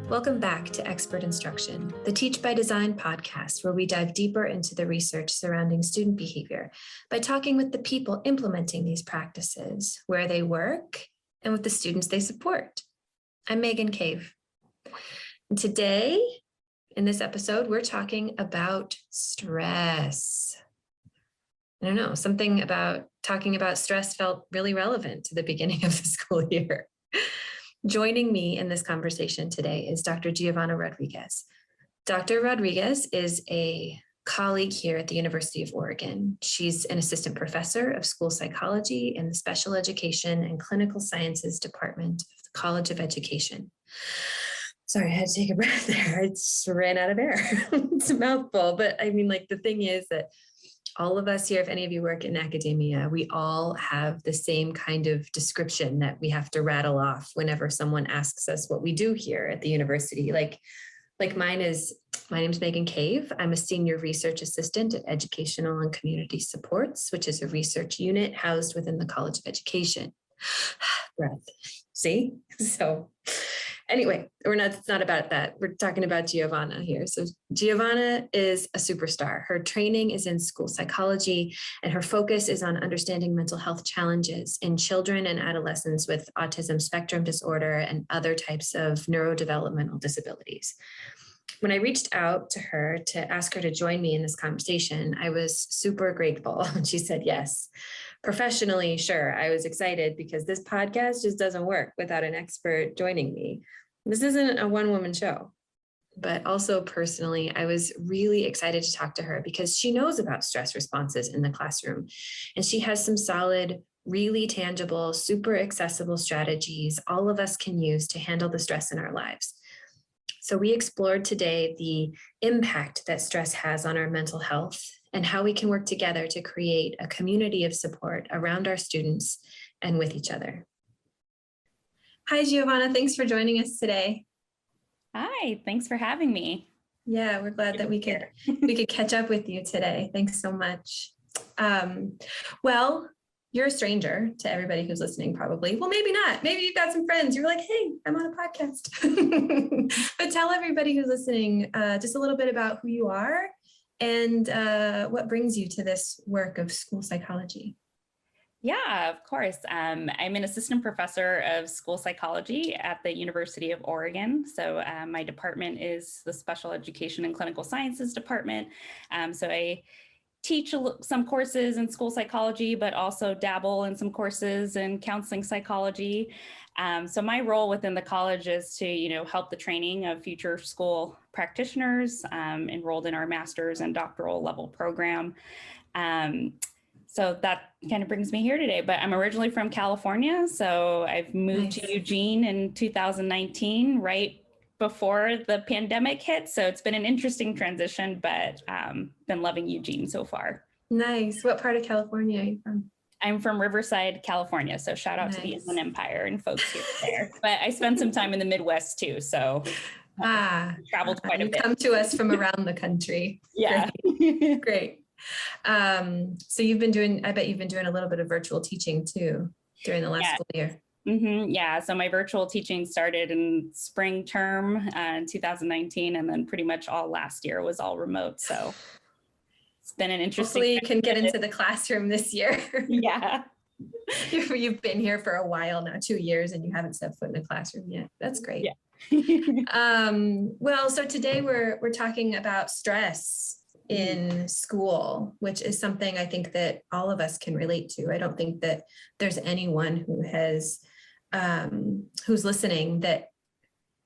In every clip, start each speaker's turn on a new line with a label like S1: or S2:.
S1: Welcome back to Expert Instruction, the Teach by Design podcast, where we dive deeper into the research surrounding student behavior by talking with the people implementing these practices, where they work, and with the students they support. I'm Megan Cave. And today, in this episode, we're talking about stress. I don't know, something about talking about stress felt really relevant to the beginning of the school year. Joining me in this conversation today is Dr. Geovanna Rodriguez. Dr. Rodriguez is a colleague here at the University of Oregon. She's an assistant professor of school psychology in the Special Education and Clinical Sciences Department of the College of Education. Sorry, I had to take a breath there. I just ran out of air. It's a mouthful, but I mean, like, the thing is that all of us here, if any of you work in academia, we all have the same kind of description that we have to rattle off whenever someone asks us what we do here at the university. Like my name's Megan Cave. I'm a senior research assistant at Educational and Community Supports, which is a research unit housed within the College of Education. Breath. See? So anyway, it's not about that. We're talking about Geovanna here. So Geovanna is a superstar. Her training is in school psychology, and her focus is on understanding mental health challenges in children and adolescents with autism spectrum disorder and other types of neurodevelopmental disabilities. When I reached out to her to ask her to join me in this conversation, I was super grateful when she said yes. Professionally, sure, I was excited because this podcast just doesn't work without an expert joining me. This isn't a one-woman show, but also personally, I was really excited to talk to her because she knows about stress responses in the classroom, and she has some solid, really tangible, super accessible strategies all of us can use to handle the stress in our lives. So we explored today the impact that stress has on our mental health and how we can work together to create a community of support around our students and with each other. Hi, Geovanna. Thanks for joining us today.
S2: Hi, thanks for having me.
S1: Yeah, we're glad that we could catch up with you today. Thanks so much. Well, you're a stranger to everybody who's listening, probably. Well, maybe not. Maybe you've got some friends. You're like, hey, I'm on a podcast. But tell everybody who's listening just a little bit about who you are and what brings you to this work of school psychology.
S2: Yeah, of course. I'm an assistant professor of school psychology at the University of Oregon. So my department is the Special Education and Clinical Sciences Department. So I teach some courses in school psychology, but also dabble in some courses in counseling psychology. So my role within the college is to, help the training of future school practitioners enrolled in our master's and doctoral level program. So that kind of brings me here today, but I'm originally from California. So I've moved to Eugene in 2019, right before the pandemic hit. So it's been an interesting transition, but been loving Eugene so far.
S1: Nice. What part of California are you from?
S2: I'm from Riverside, California. So shout out to the Inland Empire and folks here there. But I spent some time in the Midwest too. So traveled quite a bit.
S1: You come to us from around the country.
S2: Yeah.
S1: Great. So I bet you've been doing a little bit of virtual teaching too during the last school year.
S2: Mm-hmm. Yeah, so my virtual teaching started in spring term in 2019, and then pretty much all last year was all remote. So it's been an interesting.
S1: Hopefully you can get into the classroom this year.
S2: Yeah.
S1: You've been here for a while now, 2 years, and you haven't stepped foot in a classroom yet. That's great.
S2: Yeah.
S1: Well, so today we're talking about stress in school, which is something I think that all of us can relate to. I don't think that there's anyone who has who's listening that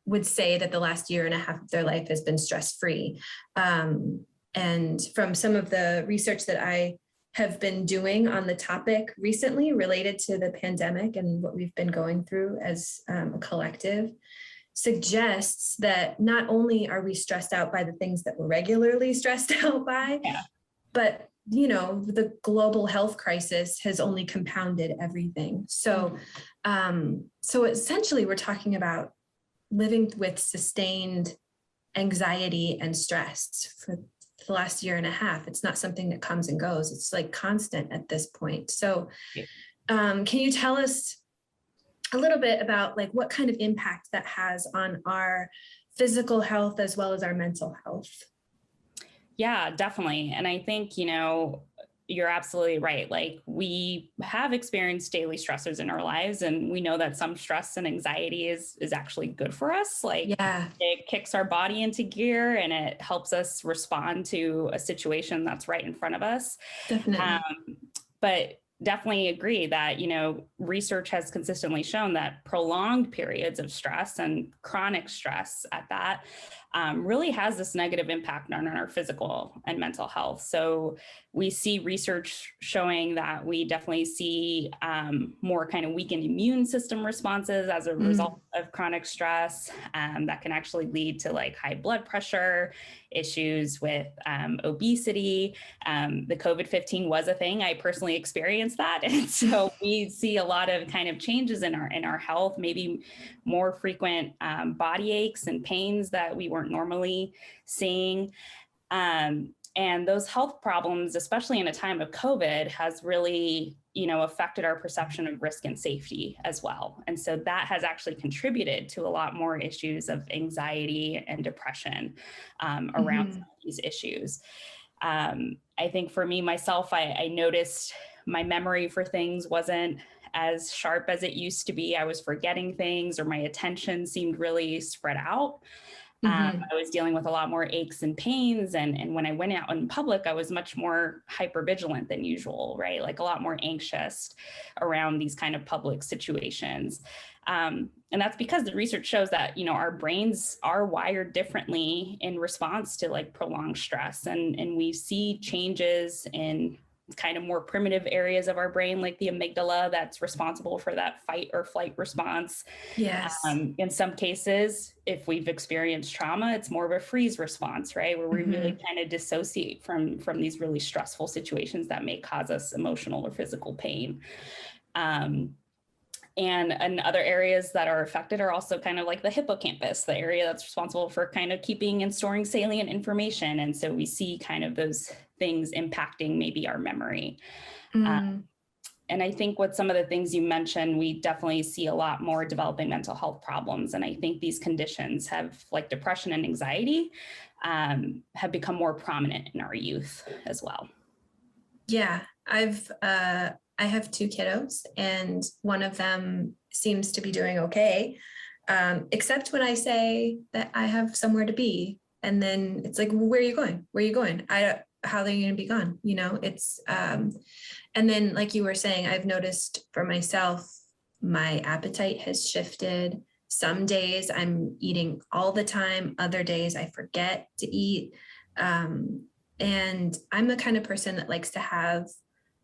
S1: would say that the last year and a half of their life has been stress-free. And from some of the research that I have been doing on the topic recently related to the pandemic and what we've been going through as a collective, suggests that not only are we stressed out by the things that we're regularly stressed out by, but the global health crisis has only compounded everything. So, so essentially we're talking about living with sustained anxiety and stress for the last year and a half. It's not something that comes and goes. It's like constant at this point. So can you tell us a little bit about like what kind of impact that has on our physical health as well as our mental health.
S2: Yeah, definitely. And I think, you're absolutely right. Like, we have experienced daily stressors in our lives, and we know that some stress and anxiety is actually good for us. Like,
S1: Yeah,
S2: it kicks our body into gear and it helps us respond to a situation that's right in front of us.
S1: definitely.
S2: But definitely agree that, research has consistently shown that prolonged periods of stress and chronic stress at that really has this negative impact on our physical and mental health. So we see research showing that we definitely see more kind of weakened immune system responses as a result of chronic stress that can actually lead to like high blood pressure, issues with obesity. The COVID-15 was a thing. I personally experienced that. And so we see a lot of kind of changes in our health, maybe more frequent body aches and pains that we weren't normally seeing. And those health problems, especially in a time of COVID, has really, affected our perception of risk and safety as well. And so that has actually contributed to a lot more issues of anxiety and depression around some of these issues. I think for me, myself, I noticed my memory for things wasn't as sharp as it used to be. I was forgetting things, or my attention seemed really spread out. I was dealing with a lot more aches and pains. And when I went out in public, I was much more hypervigilant than usual, right? Like a lot more anxious around these kind of public situations. And that's because the research shows that, our brains are wired differently in response to like prolonged stress. And we see changes in kind of more primitive areas of our brain, like the amygdala, that's responsible for that fight or flight response.
S1: Yes.
S2: In some cases, if we've experienced trauma, it's more of a freeze response, right? Where we really kind of dissociate from these really stressful situations that may cause us emotional or physical pain. And other areas that are affected are also kind of like the hippocampus, the area that's responsible for kind of keeping and storing salient information. And so we see kind of those things impacting maybe our memory. And I think with some of the things you mentioned, we definitely see a lot more developing mental health problems. And I think these conditions have, like depression and anxiety, have become more prominent in our youth as well.
S1: Yeah, I have two kiddos, and one of them seems to be doing okay, except when I say that I have somewhere to be, and then it's like, well, where are you going? Where are you going? How are you going to be gone? It's and then like you were saying, I've noticed for myself, my appetite has shifted. Some days I'm eating all the time. Other days I forget to eat. And I'm the kind of person that likes to have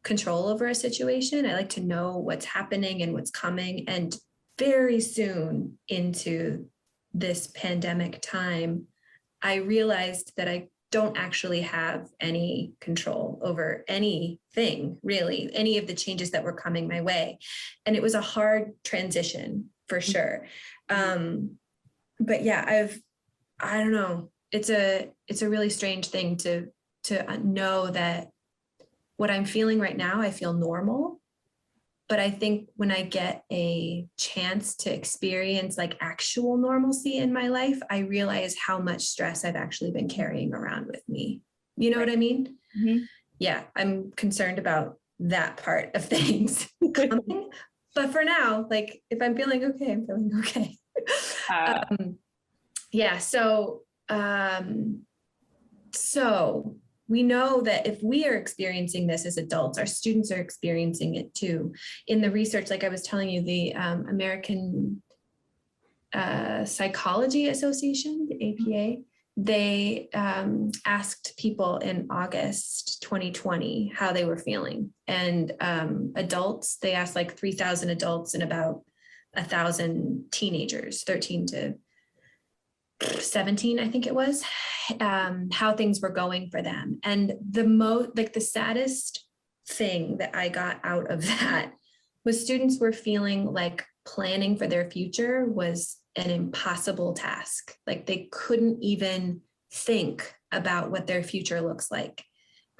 S1: control over a situation. I like to know what's happening and what's coming. And very soon into this pandemic time, I realized that I don't actually have any control over anything, really, any of the changes that were coming my way. And it was a hard transition for sure. But yeah, I don't know. It's a really strange thing to know that what I'm feeling right now, I feel normal. But I think when I get a chance to experience like actual normalcy in my life, I realize how much stress I've actually been carrying around with me. You know what I mean? Yeah, I'm concerned about that part of things coming. But for now, like if I'm feeling okay, I'm feeling okay. Yeah, so we know that if we are experiencing this as adults, our students are experiencing it too. In the research, like I was telling you, the American Psychology Association, the APA, they asked people in August 2020 how they were feeling. And adults, they asked like 3,000 adults and about 1,000 teenagers, 13 to 17, I think it was, how things were going for them. And the saddest thing that I got out of that was students were feeling like planning for their future was an impossible task. Like they couldn't even think about what their future looks like.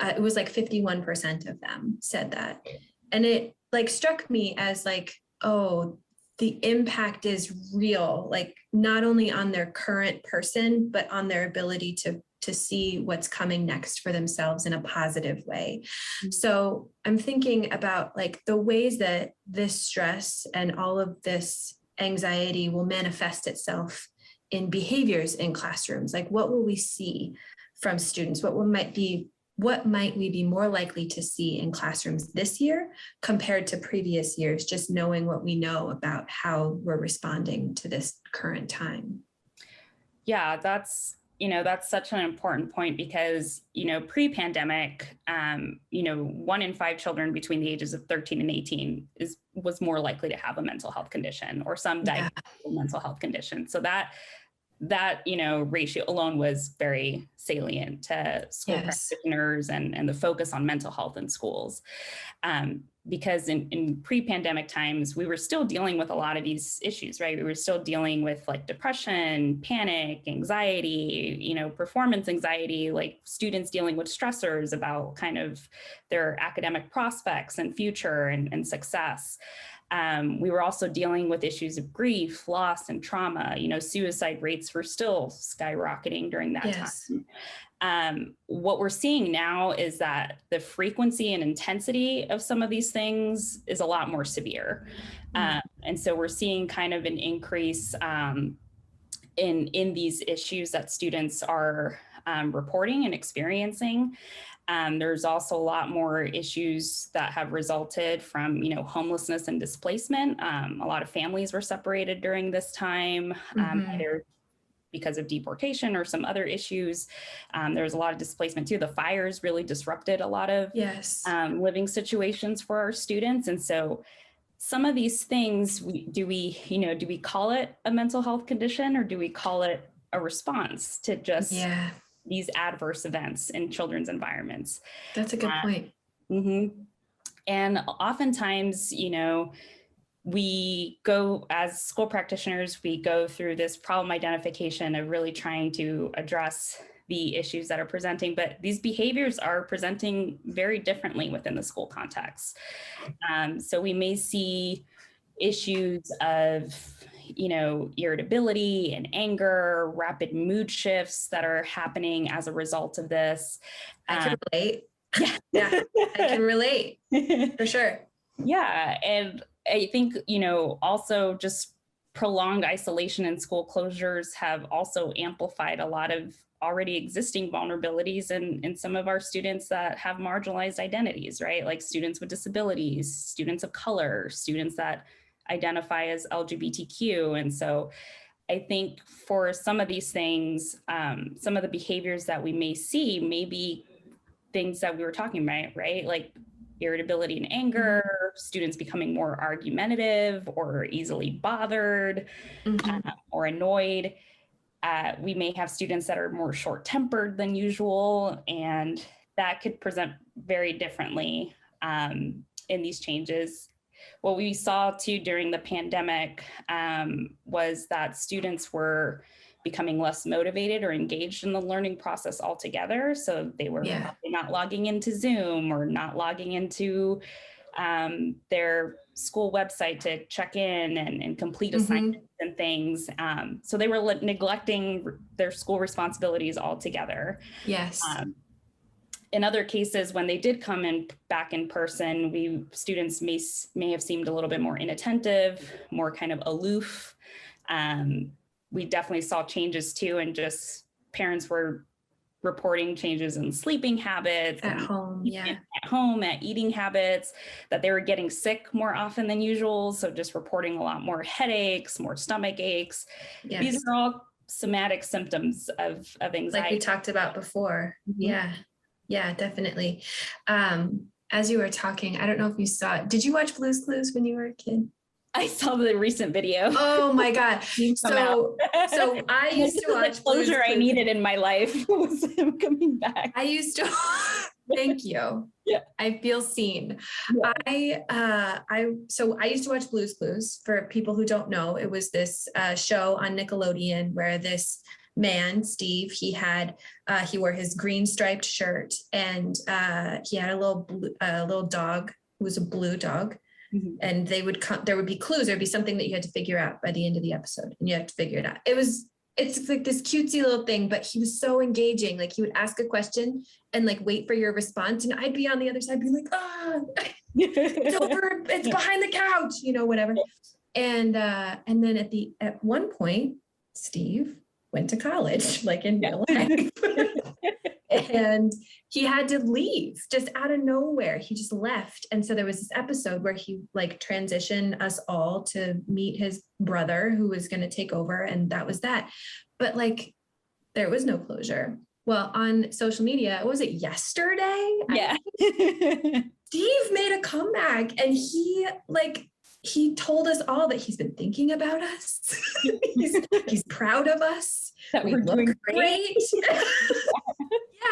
S1: It was like 51% of them said that. And it like struck me as like, oh, the impact is real, like not only on their current person, but on their ability to see what's coming next for themselves in a positive way. So I'm thinking about like the ways that this stress and all of this anxiety will manifest itself in behaviors in classrooms. Like what will we see from students? What might we be more likely to see in classrooms this year compared to previous years, just knowing what we know about how we're responding to this current time?
S2: Yeah, that's such an important point because, pre-pandemic, 1 in 5 children between the ages of 13 and 18 was more likely to have a mental health condition or some diagnosed mental health condition. So that ratio alone was very salient to school practitioners and the focus on mental health in schools. Because in pre-pandemic times, we were still dealing with a lot of these issues, right? We were still dealing with like depression, panic, anxiety, performance anxiety, like students dealing with stressors about kind of their academic prospects and future and success. We were also dealing with issues of grief, loss, and trauma. Suicide rates were still skyrocketing during that time. What we're seeing now is that the frequency and intensity of some of these things is a lot more severe. And so we're seeing kind of an increase in these issues that students are reporting and experiencing. There's also a lot more issues that have resulted from, homelessness and displacement. A lot of families were separated during this time, either because of deportation or some other issues. There was a lot of displacement too. The fires really disrupted a lot of living situations for our students. And so some of these things, do we call it a mental health condition or do we call it a response to just these adverse events in children's environments?
S1: That's a good point.
S2: And oftentimes, we go as school practitioners, we go through this problem identification of really trying to address the issues that are presenting, but these behaviors are presenting very differently within the school context. So we may see issues of irritability and anger, rapid mood shifts that are happening as a result of this.
S1: I can relate. Yeah, I can relate for sure.
S2: Yeah. And I think, also just prolonged isolation and school closures have also amplified a lot of already existing vulnerabilities in some of our students that have marginalized identities, right? Like students with disabilities, students of color, students that identify as LGBTQ. And so I think for some of these things, some of the behaviors that we may see may be things that we were talking about, right? Like irritability and anger, students becoming more argumentative or easily bothered or annoyed. We may have students that are more short-tempered than usual, and that could present very differently in these changes. What we saw too during the pandemic was that students were becoming less motivated or engaged in the learning process altogether. So they were not logging into Zoom or not logging into their school website to check in and complete assignments and things. So they were neglecting their school responsibilities altogether.
S1: Yes.
S2: In other cases, when they did come in back in person, students may have seemed a little bit more inattentive, more kind of aloof. We definitely saw changes too, and just parents were reporting changes in sleeping habits
S1: at home,
S2: at eating habits, that they were getting sick more often than usual. So just reporting a lot more headaches, more stomach aches. Yes. These are all somatic symptoms of anxiety.
S1: Like we talked about before. Yeah, definitely. As you were talking, I don't know if you saw it. Did you watch Blue's Clues when you were a kid?
S2: I saw the recent video.
S1: Oh my God. So I used to watch
S2: the closure I needed in my life was him coming back.
S1: I used to, thank you.
S2: Yeah.
S1: I feel seen. Yeah. I used to watch Blue's Clues. For people who don't know, it was this show on Nickelodeon where this man, Steve, he wore his green striped shirt, and he had a little dog who was a blue dog. And they would come, there would be clues, there'd be something that you had to figure out by the end of the episode, and you have to figure it out. It's like this cutesy little thing, but he was so engaging. Like he would ask a question and like wait for your response. And I'd be on the other side, be like, it's over, it's behind the couch, whatever. And then at one point, Steve went to college, like in real life. And he had to leave just out of nowhere. He just left. And so there was this episode where he like transitioned us all to meet his brother who was going to take over. And that was that. But like, there was no closure. Well, on social media, was it yesterday?
S2: Yeah.
S1: Steve made a comeback, and he told us all that he's been thinking about us. he's proud of us.
S2: That we're doing great.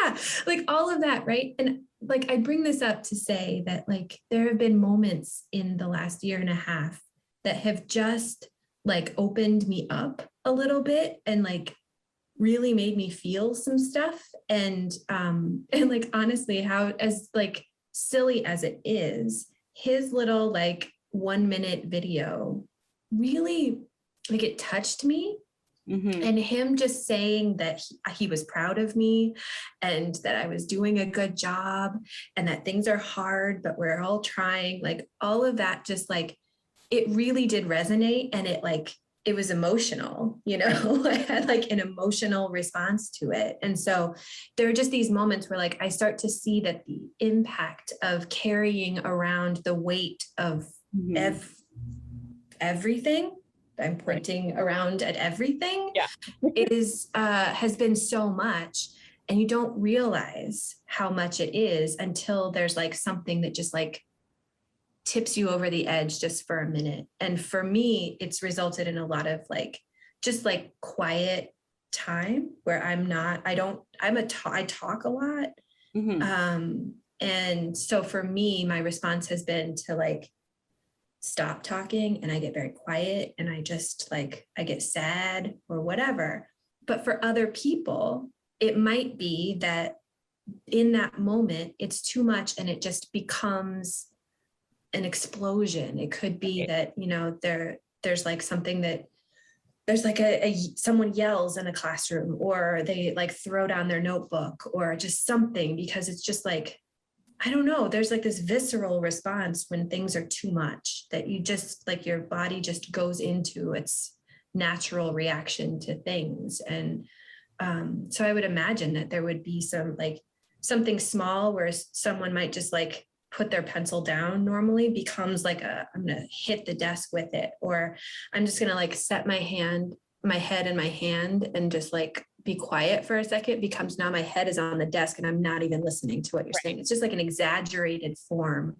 S1: Yeah, like all of that, right? And like I bring this up to say that like there have been moments in the last year and a half that have just like opened me up a little bit and like really made me feel some stuff. And like honestly, how as like silly as it is, his little like 1-minute video really like it touched me. And him just saying that he was proud of me and that I was doing a good job and that things are hard, but we're all trying, like all of that, just like, it really did resonate. And it was emotional, I had like an emotional response to it. And so there are just these moments where like, I start to see that the impact of carrying around the weight of everything, I'm pointing around at everything, has been so much. And you don't realize how much it is until there's like something that just like tips you over the edge just for a minute. And for me, it's resulted in a lot of like, just like quiet time where I talk a lot. And so for me, my response has been to like, stop talking, and I get very quiet, and I just like, I get sad or whatever. But for other people, it might be that in that moment, it's too much and it just becomes an explosion. It could be that, there's like something that there's like someone yells in a classroom, or they like throw down their notebook, or just something, because it's just like, I don't know, there's like this visceral response when things are too much that you just like your body just goes into its natural reaction to things. And so I would imagine that there would be something small where someone might just like put their pencil down normally becomes like I'm going to hit the desk with it, or I'm just going to like set my head in my hand and just like be quiet for a second, becomes now my head is on the desk and I'm not even listening to what you're saying. It's just like an exaggerated form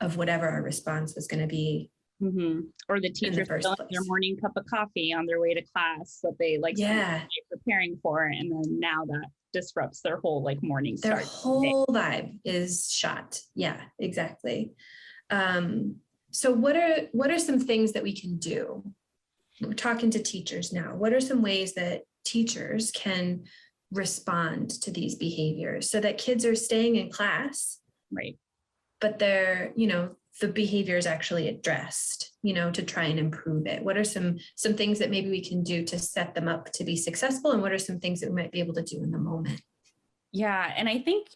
S1: of whatever our response was going to be.
S2: Or the teachers filling their morning cup of coffee on their way to class that they like preparing for, and then now that disrupts their whole like morning start.
S1: Their whole vibe is shot. Yeah, exactly. So what are some things that we can do? We're talking to teachers now. What are some ways that teachers can respond to these behaviors so that kids are staying in class,
S2: right?
S1: But they're, the behavior is actually addressed, to try and improve it. What are some things that maybe we can do to set them up to be successful? And what are some things that we might be able to do in the moment?
S2: Yeah. And I think,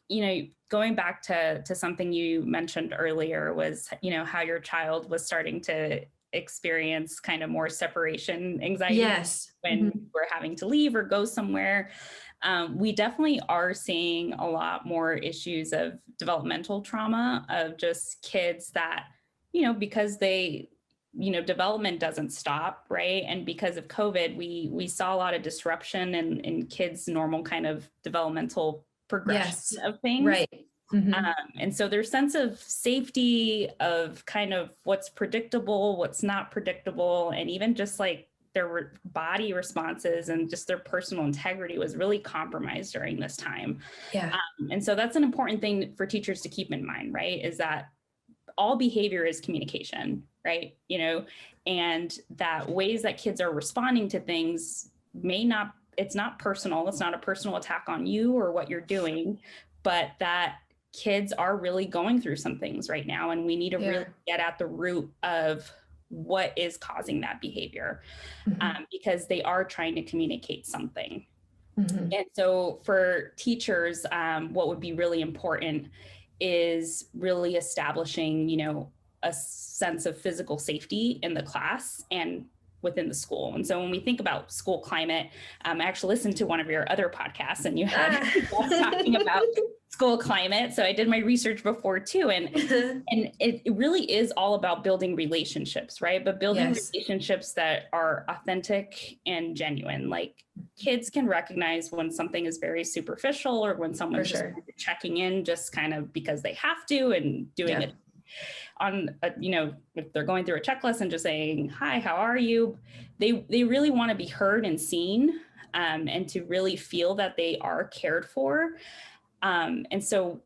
S2: going back to something you mentioned earlier was, how your child was starting to experience kind of more separation anxiety when we're having to leave or go somewhere. We definitely are seeing a lot more issues of developmental trauma, of just kids that, because they, development doesn't stop, right? And because of COVID, we saw a lot of disruption in kids' normal kind of developmental progression of things. Right. And so their sense of safety, of kind of what's predictable, what's not predictable, and even just like their body responses and just their personal integrity was really compromised during this time. Yeah. And so that's an important thing for teachers to keep in mind, right? Is that all behavior is communication, right? And that ways that kids are responding to things it's not personal. It's not a personal attack on you or what you're doing, but that kids are really going through some things right now, and we need to really get at the root of what is causing that behavior, because they are trying to communicate something. And so for teachers, what would be really important is really establishing, a sense of physical safety in the class and within the school. And so when we think about school climate, I actually listened to one of your other podcasts, and you had talking about school climate. So I did my research before too. And it really is all about building relationships, right? But building relationships that are authentic and genuine. Like, kids can recognize when something is very superficial, or when someone's just checking in just kind of because they have to, and doing it on if they're going through a checklist and just saying, hi, how are you? They really want to be heard and seen, and to really feel that they are cared for. And so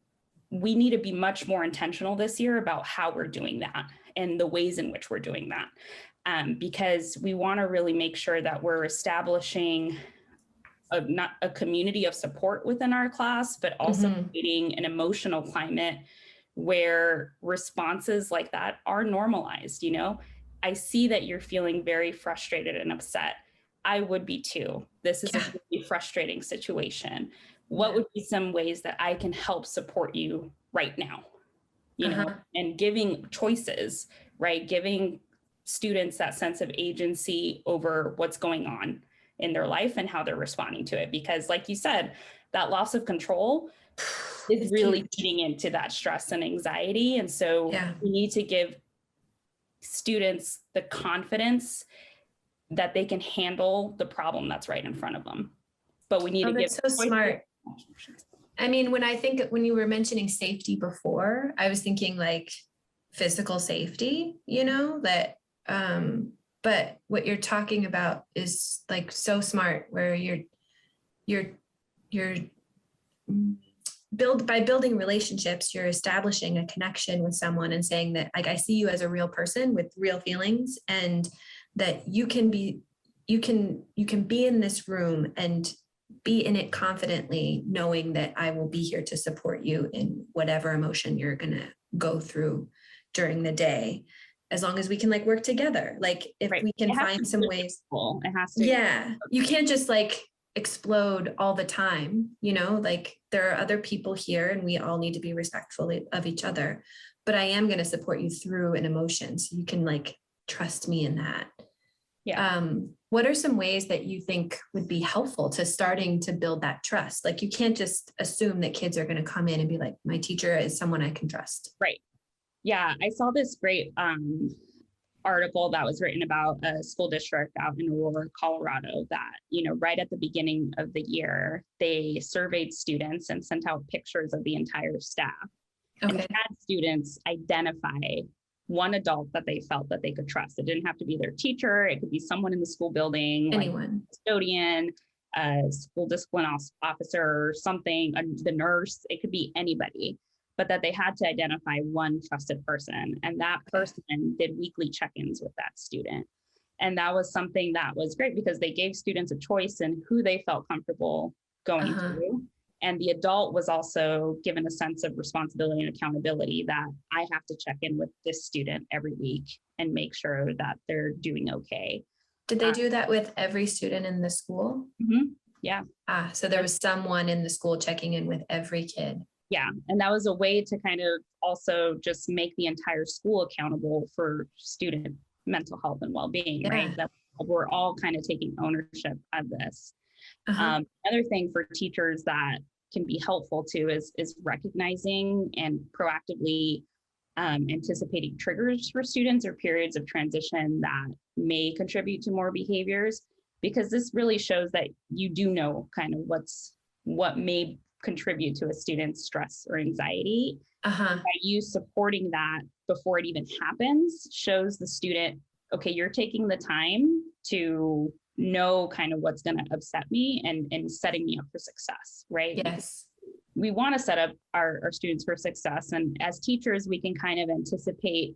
S2: we need to be much more intentional this year about how we're doing that and the ways in which we're doing that, because we want to really make sure that we're establishing not a community of support within our class, but also creating an emotional climate where responses like that are normalized. I see that you're feeling very frustrated and upset. I would be too. This is a really frustrating situation. What would be some ways that I can help support you right now? And giving choices, right? Giving students that sense of agency over what's going on in their life and how they're responding to it. Because like you said, that loss of control is really feeding into that stress and anxiety. And so we need to give students the confidence that they can handle the problem that's right in front of them. But we need to give
S1: so smart. I mean, when you were mentioning safety before, I was thinking like physical safety, that, but what you're talking about is like so smart, where you're by building relationships, you're establishing a connection with someone and saying that, like, I see you as a real person with real feelings, and that you can be in this room and be in it confidently, knowing that I will be here to support you in whatever emotion you're going to go through during the day, as long as we can like work together. Like, if we can find some ways,
S2: it has to.
S1: You can't just like explode all the time, like there are other people here and we all need to be respectful of each other, but I am going to support you through an emotion, so you can like trust me in that. What are some ways that you think would be helpful to starting to build that trust? Like, you can't just assume that kids are going to come in and be like, my teacher is someone I can trust.
S2: Right. Yeah. I saw this great article that was written about a school district out in Aurora, Colorado, that, right at the beginning of the year, they surveyed students and sent out pictures of the entire staff and had students identify one adult that they felt that they could trust. It didn't have to be their teacher. It could be someone in the school building,
S1: anyone,
S2: like custodian, a school discipline officer, or something, the nurse. It could be anybody, but that they had to identify one trusted person. And that person did weekly check-ins with that student. And that was something that was great, because they gave students a choice in who they felt comfortable going through. And the adult was also given a sense of responsibility and accountability, that I have to check in with this student every week and make sure that they're doing okay.
S1: Did they do that with every student in the school?
S2: Yeah.
S1: So there was someone in the school checking in with every kid.
S2: Yeah. And that was a way to kind of also just make the entire school accountable for student mental health and well-being, right? That we're all kind of taking ownership of this. Another thing for teachers that can be helpful too is recognizing and proactively anticipating triggers for students or periods of transition that may contribute to more behaviors, because this really shows that you do know kind of what may contribute to a student's stress or anxiety. By you supporting that before it even happens shows the student, okay, you're taking the time to know kind of what's going to upset me and setting me up for success, right?
S1: Yes.
S2: We want to set up our students for success. And as teachers, we can kind of anticipate,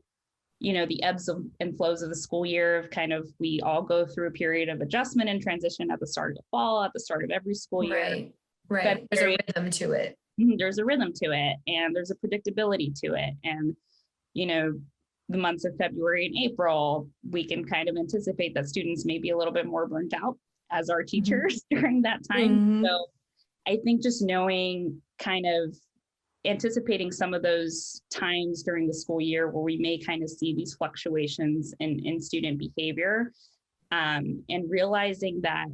S2: the ebbs and flows of the school year. Of kind of, we all go through a period of adjustment and transition at the start of the fall, at the start of every school year.
S1: Right. There's a rhythm to it.
S2: there's a rhythm to it and there's a predictability to it. And, the months of February and April, we can kind of anticipate that students may be a little bit more burnt out as our teachers during that time. So I think just knowing, kind of anticipating some of those times during the school year where we may kind of see these fluctuations in student behavior, and realizing that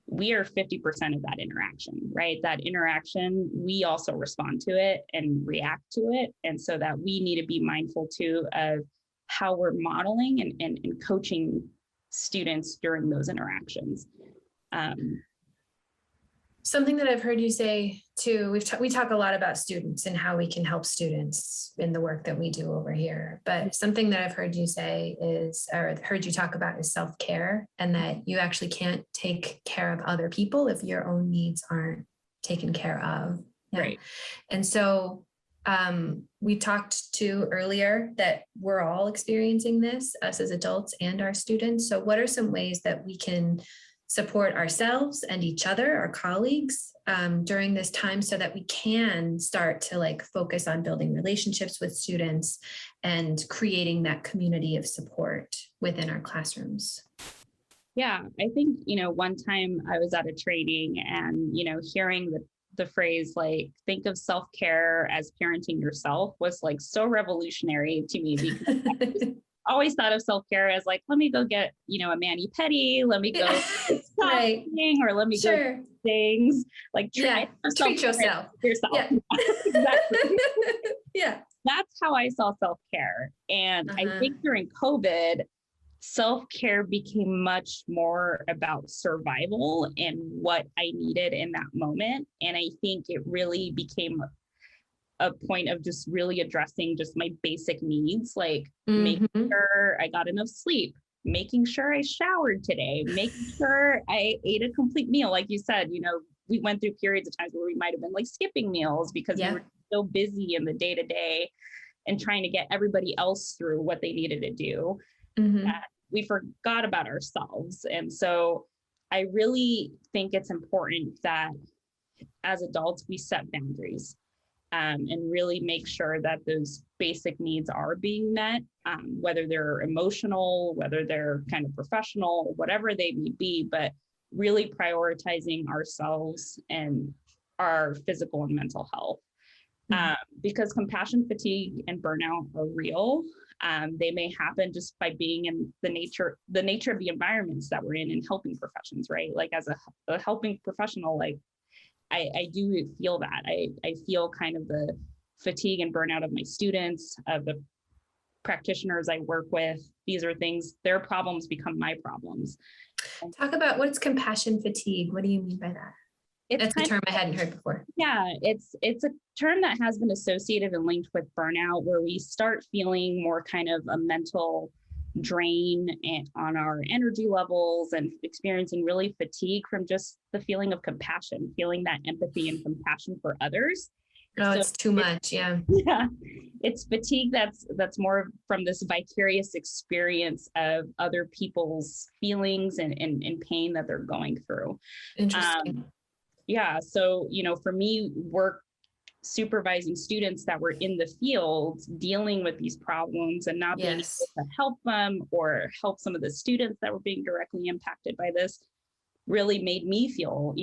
S2: we are 50% of that interaction, right? That interaction, we also respond to it and react to it. And so that we need to be mindful too of how we're modeling and coaching students during those interactions.
S1: Something that I've heard you say too, we talk a lot about students and how we can help students in the work that we do over here. But something that I've heard you say is, or heard you talk about, is self-care, and that you actually can't take care of other people if your own needs aren't taken care of.
S2: Yeah. Right.
S1: And so we talked to earlier that we're all experiencing this, us as adults and our students. So what are some ways that we can support ourselves and each other, our colleagues, during this time, so that we can start to focus on building relationships with students and creating that community of support within our classrooms?
S2: Yeah, I think, one time I was at a training and, hearing the phrase, think of self-care as parenting yourself, was so revolutionary to me, because always thought of self-care as let me go get, a mani-pedi, let me go shopping, or let me go things
S1: treat yourself. Yeah.
S2: Exactly.
S1: Yeah.
S2: That's how I saw self-care. And I think during COVID, self-care became much more about survival and what I needed in that moment. And I think it really became a point of just really addressing just my basic needs, making sure I got enough sleep, making sure I showered today, making sure I ate a complete meal. Like you said, we went through periods of times where we might have been skipping meals because we were so busy in the day to day and trying to get everybody else through what they needed to do, that we forgot about ourselves. And so I really think it's important that as adults, we set boundaries. And really make sure that those basic needs are being met, whether they're emotional, whether they're kind of professional, whatever they may be, but really prioritizing ourselves and our physical and mental health. Because compassion fatigue and burnout are real. They may happen just by being in the nature of the environments that we're in helping professions, right? As a helping professional, I do feel that. I feel kind of the fatigue and burnout of my students, of the practitioners I work with. These are things, their problems become my problems.
S1: Talk about what's compassion fatigue. What do you mean by that? That's a term I hadn't heard before.
S2: Yeah, it's a term that has been associated and linked with burnout, where we start feeling more kind of a mental drain on our energy levels and experiencing really fatigue from just the feeling of compassion, feeling that empathy and compassion for others.
S1: Oh, so it's too much. Yeah.
S2: Yeah. It's fatigue that's more from this vicarious experience of other people's feelings and pain that they're going through.
S1: Interesting.
S2: Yeah. So, for me, work supervising students that were in the field dealing with these problems and not being able to help them or help some of the students that were being directly impacted by this really made me feel,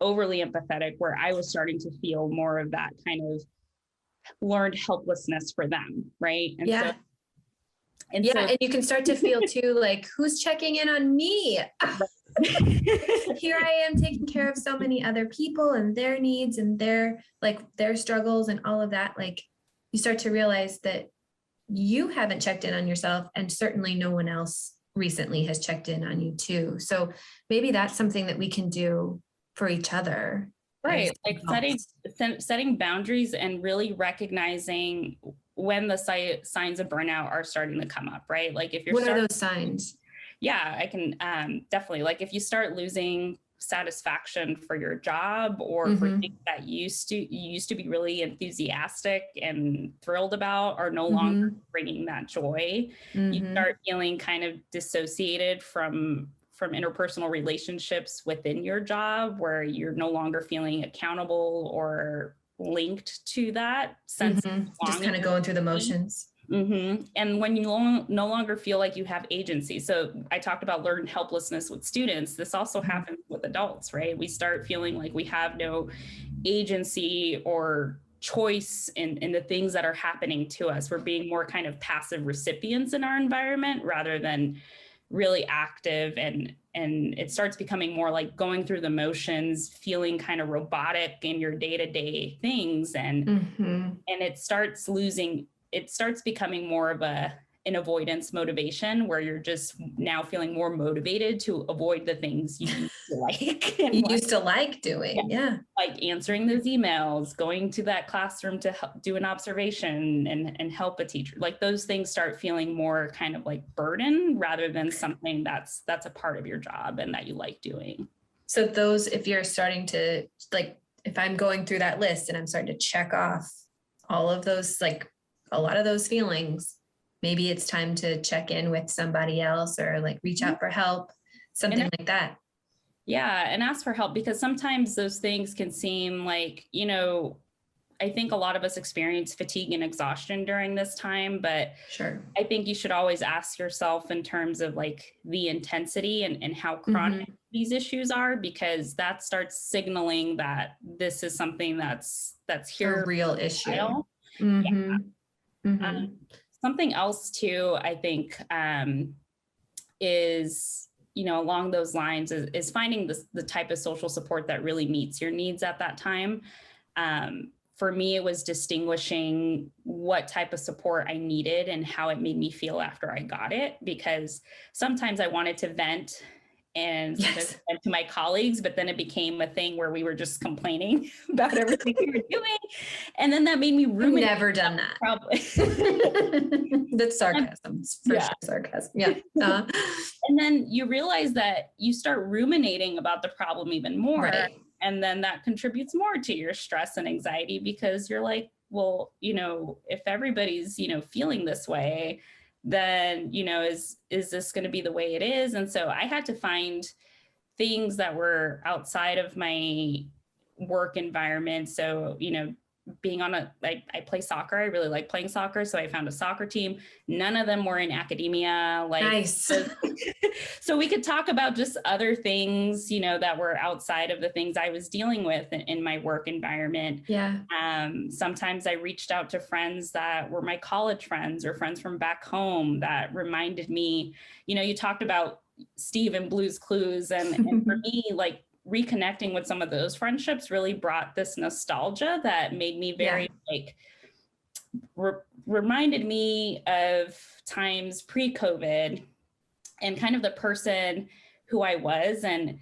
S2: overly empathetic, where I was starting to feel more of that kind of learned helplessness for them. Right. And so,
S1: and you can start to feel too, who's checking in on me? Here I am taking care of so many other people and their needs and their struggles and all of that. You start to realize that you haven't checked in on yourself, and certainly no one else recently has checked in on you too. So maybe that's something that we can do for each other.
S2: Right. Setting boundaries and really recognizing when the signs of burnout are starting to come up, right?
S1: What are those signs?
S2: Yeah, I can definitely, if you start losing satisfaction for your job or for things that you used to be really enthusiastic and thrilled about are no longer bringing that joy. You start feeling kind of dissociated from from interpersonal relationships within your job where you're no longer feeling accountable or linked to that sense of
S1: Just kind of going through the motions.
S2: And when you no longer feel like you have agency. So I talked about learned helplessness with students. This also happens with adults, right? We start feeling like we have no agency or choice in the things that are happening to us. We're being more kind of passive recipients in our environment rather than really active, and it starts becoming more like going through the motions, feeling kind of robotic in your day-to-day things, and it starts becoming more of an avoidance motivation where you're just now feeling more motivated to avoid the things you used to like.
S1: You used to like doing, yeah.
S2: Like answering those emails, going to that classroom to do an observation and help a teacher. Like those things start feeling more kind of like burden rather than something that's a part of your job and that you like doing.
S1: So those, if you're starting to, like, if I'm going through that list and I'm starting to check off all of those, like a lot of those feelings, maybe it's time to check in with somebody else or like reach out for help, something like that.
S2: Yeah, and ask for help, because sometimes those things can seem like, I think a lot of us experience fatigue and exhaustion during this time, but
S1: sure,
S2: I think you should always ask yourself in terms of like the intensity and how chronic these issues are, because that starts signaling that this is something that's here.
S1: A real issue.
S2: Something else too, I think, is, along those lines is finding the type of social support that really meets your needs at that time. For me, it was distinguishing what type of support I needed and how it made me feel after I got it, because sometimes I wanted to vent and vent to my colleagues, but then it became a thing where we were just complaining about everything we were doing. And then that made me ruminate.
S1: I've never done that.
S2: Probably.
S1: That's sarcasm. For sure, sarcasm. Yeah.
S2: And then you realize that you start ruminating about the problem even more.
S1: Right.
S2: And then that contributes more to your stress and anxiety, because you're like, well, if everybody's, feeling this way, then, is this going to be the way it is? And so I had to find things that were outside of my work environment. So, being on I play soccer. I really like playing soccer. So I found a soccer team. None of them were in academia.
S1: Nice.
S2: So we could talk about just other things, that were outside of the things I was dealing with in my work environment.
S1: Yeah.
S2: Sometimes I reached out to friends that were my college friends or friends from back home that reminded me, you talked about Steve and Blue's Clues. And for me, like, reconnecting with some of those friendships really brought this nostalgia that made me very reminded me of times pre-COVID and kind of the person who I was. And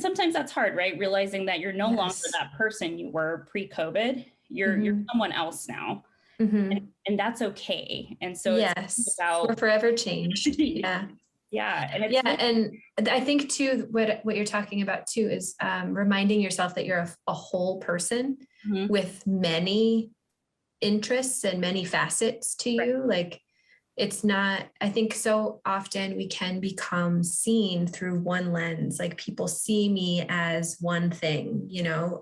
S2: sometimes that's hard, right? Realizing that you're no longer that person you were pre-COVID. You're someone else now. And that's okay. And so it's about,
S1: we're forever changed. Yeah.
S2: Yeah.
S1: And I think too, what you're talking about too is reminding yourself that you're a whole person with many interests and many facets to you. Like, it's not, I think so often we can become seen through one lens. Like, people see me as one thing,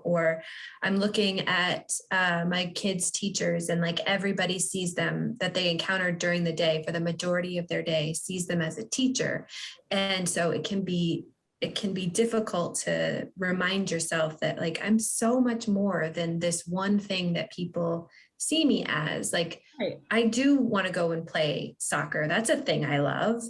S1: or I'm looking at my kids' teachers, and like everybody sees them that they encountered during the day for the majority of their day, sees them as a teacher. And so it can be difficult to remind yourself that, like, I'm so much more than this one thing that people see me as. Like, I do want to go and play soccer. That's a thing I love,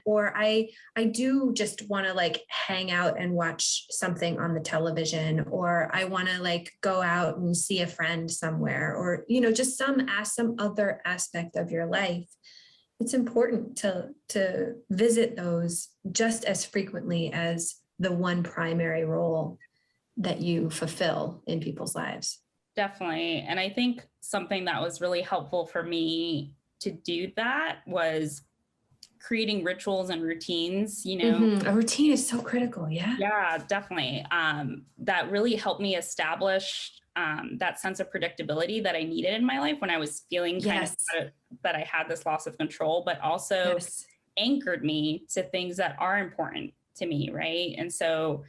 S1: or I do just want to like hang out and watch something on the television, or I want to like go out and see a friend somewhere, or, just some other aspect of your life. It's important to visit those just as frequently as the one primary role that you fulfill in people's lives.
S2: Definitely. And I think something that was really helpful for me to do that was creating rituals and routines,
S1: A routine is so critical. Yeah.
S2: Yeah, definitely. That really helped me establish that sense of predictability that I needed in my life when I was feeling kind of that I had this loss of control, but also anchored me to things that are important to me, right? And so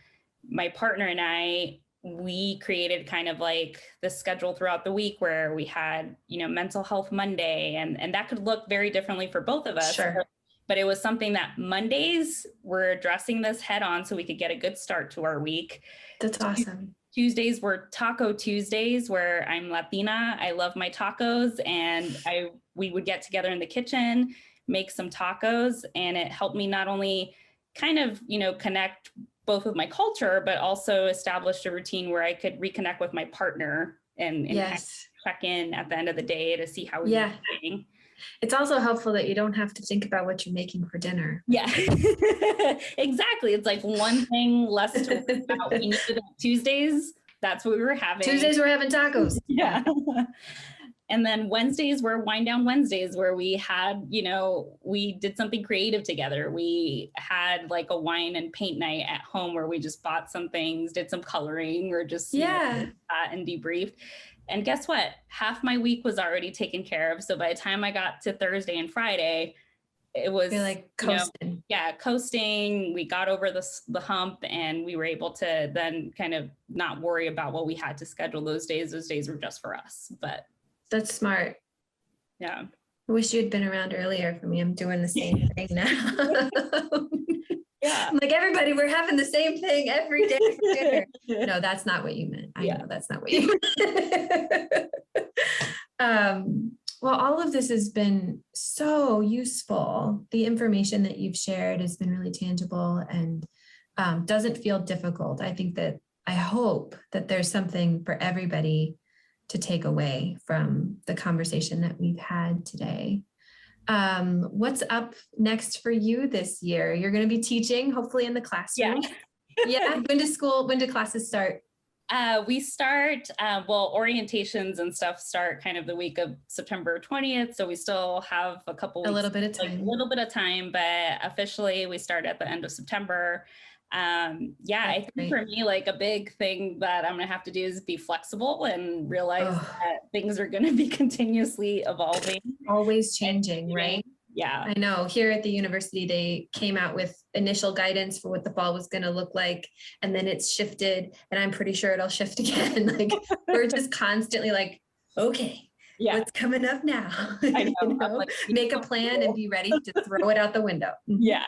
S2: my partner and I, we created kind of like the schedule throughout the week where we had, mental health Monday, and that could look very differently for both of us.
S1: Sure.
S2: But it was something that Mondays we're addressing this head on so we could get a good start to our week.
S1: That's awesome.
S2: Tuesdays were Taco Tuesdays, where I'm Latina. I love my tacos, and we would get together in the kitchen, make some tacos, and it helped me not only kind of, connect both with my culture, but also established a routine where I could reconnect with my partner and
S1: Yes.
S2: kind of check in at the end of the day to see how we're doing.
S1: It's also helpful that you don't have to think about what you're making for dinner.
S2: Yeah, exactly. It's like one thing less to worry about. We needed Tuesdays. That's what we were having.
S1: Tuesdays we're having tacos.
S2: Yeah. And then Wednesdays were Wind Down Wednesdays, where we had, we did something creative together. We had like a wine and paint night at home where we just bought some things, did some coloring, or just and debriefed. And guess what? Half my week was already taken care of. So by the time I got to Thursday and Friday, it was
S1: like coasting.
S2: Coasting. We got over the hump, and we were able to then kind of not worry about what we had to schedule those days. Those days were just for us. But
S1: that's smart.
S2: Yeah.
S1: I wish you'd been around earlier for me. I'm doing the same thing now.
S2: Yeah.
S1: I'm like, everybody, we're having the same thing every day for dinner. No, that's not what you meant. I know that's not what you meant. Well, all of this has been so useful. The information that you've shared has been really tangible and doesn't feel difficult. I hope that there's something for everybody to take away from the conversation that we've had today. What's up next for you this year? You're going to be teaching, hopefully in the classroom. Yeah. When do classes start?
S2: We start, orientations and stuff start kind of the week of September 20th. So we still have a
S1: little bit of time,
S2: but officially we start at the end of September. I think for me, like a big thing that I'm going to have to do is be flexible and realize that things are going to be continuously evolving.
S1: Always changing, right?
S2: Yeah.
S1: I know here at the university, they came out with initial guidance for what the fall was going to look like. And then it's shifted, and I'm pretty sure it'll shift again. Like we're just constantly like, okay. Yeah. What's coming up now?
S2: I know.
S1: Like, make a plan and be ready to throw it out the window.
S2: Yeah.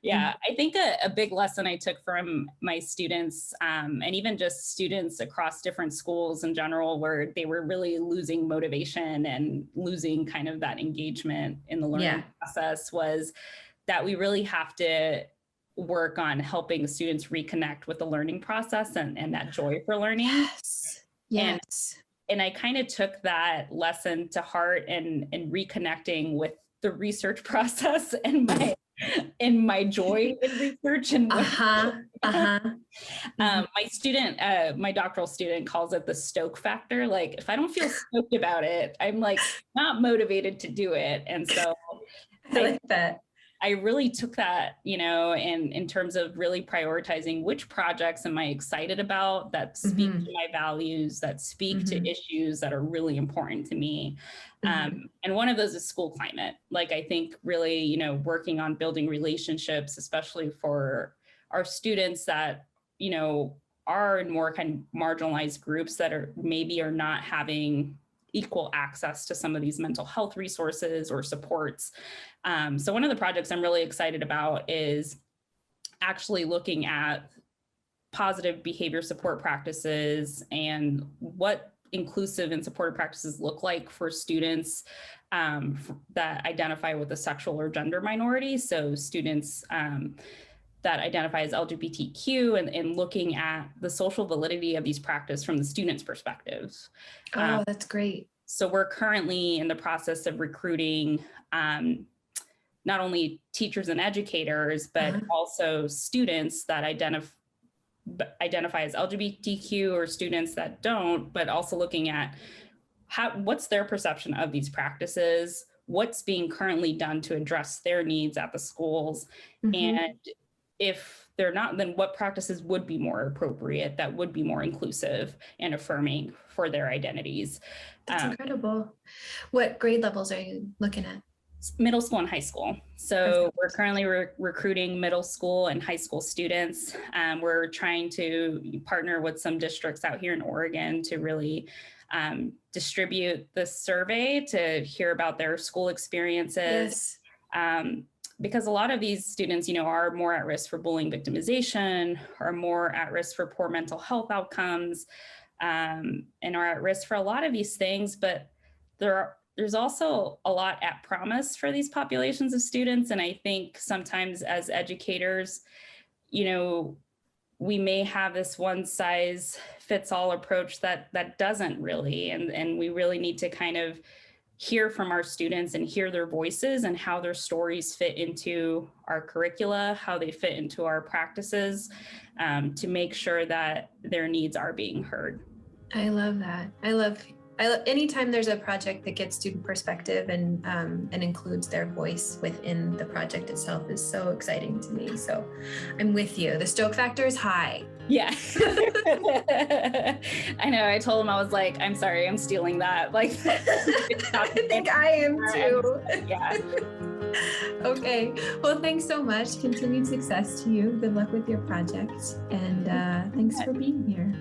S2: Yeah. I think a big lesson I took from my students, and even just students across different schools in general, where they were really losing motivation and losing kind of that engagement in the learning process, was that we really have to work on helping students reconnect with the learning process and that joy for learning.
S1: Yes.
S2: And I kind of took that lesson to heart and reconnecting with the research process and my joy in research. And my doctoral student calls it the stoke factor. Like if I don't feel stoked about it, I'm like not motivated to do it. And so
S1: I like that.
S2: I really took that, in terms of really prioritizing which projects am I excited about that speak to my values, that speak to issues that are really important to me. And one of those is school climate. Like, I think really, working on building relationships, especially for our students that, are in more kind of marginalized groups that are not having equal access to some of these mental health resources or supports. So one of the projects I'm really excited about is actually looking at positive behavior support practices and what inclusive and supportive practices look like for students that identify with a sexual or gender minority. So students that identify as LGBTQ, and looking at the social validity of these practices from the student's perspective.
S1: Oh, that's great.
S2: So we're currently in the process of recruiting not only teachers and educators, but also students that identify as LGBTQ or students that don't, but also looking at what's their perception of these practices, what's being currently done to address their needs at the schools, and if they're not, then what practices would be more appropriate, that would be more inclusive and affirming for their identities.
S1: That's incredible. What grade levels are you looking at?
S2: Middle school and high school. So we're currently recruiting middle school and high school students. We're trying to partner with some districts out here in Oregon to really distribute this survey to hear about their school experiences.
S1: Yes.
S2: Because a lot of these students, are more at risk for bullying victimization, are more at risk for poor mental health outcomes, and are at risk for a lot of these things. But there's also a lot at promise for these populations of students. And I think sometimes as educators, we may have this one size fits all approach that doesn't really, and we really need to kind of hear from our students and hear their voices and how their stories fit into our curricula, how they fit into our practices, to make sure that their needs are being heard.
S1: I love that. I love anytime there's a project that gets student perspective and includes their voice within the project itself is so exciting to me. So I'm with you. The stoke factor is high.
S2: Yeah. I know. I told him, I was like, I'm sorry, I'm stealing that. Like,
S1: I think I am too.
S2: Yeah.
S1: Okay. Well, thanks so much. Continued success to you. Good luck with your project. And thanks for being here.